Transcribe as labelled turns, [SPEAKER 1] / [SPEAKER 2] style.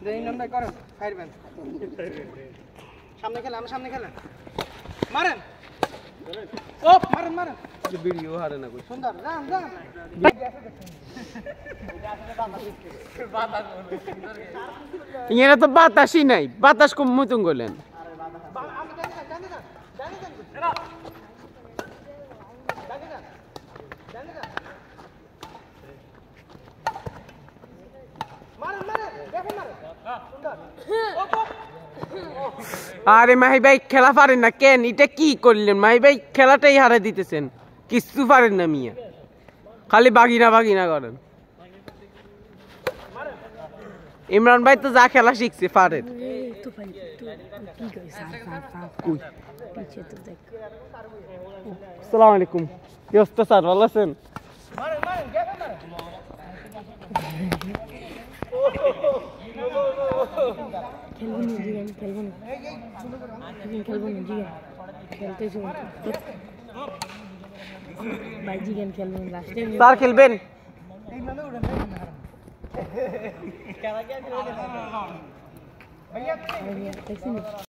[SPEAKER 1] দেই নাম নাই করেন ফায়ারম্যান সামনে খেলা আমি সামনে খেলা মারেন ও মারেন মারেন
[SPEAKER 2] যে ভিডিও হারে না কই
[SPEAKER 1] সুন্দর রান রান
[SPEAKER 2] ইয়েরা তো বাতাসই নাই বাতাস কম মতন গলেন আরে মাহি ভাই খেলা পারেন না কেন এটা কি করলেন মাহি ভাই খেলাটাই হারে দিতেছেন কিছু পারেন না মিয়া খালি বাগিনা করেন ইমরান ভাই তো যা খেলা শিখছে পারেন আসসালামু আলাইকুম কি অবস্থা স্যার ভালো আছেন স্যার খেলবেন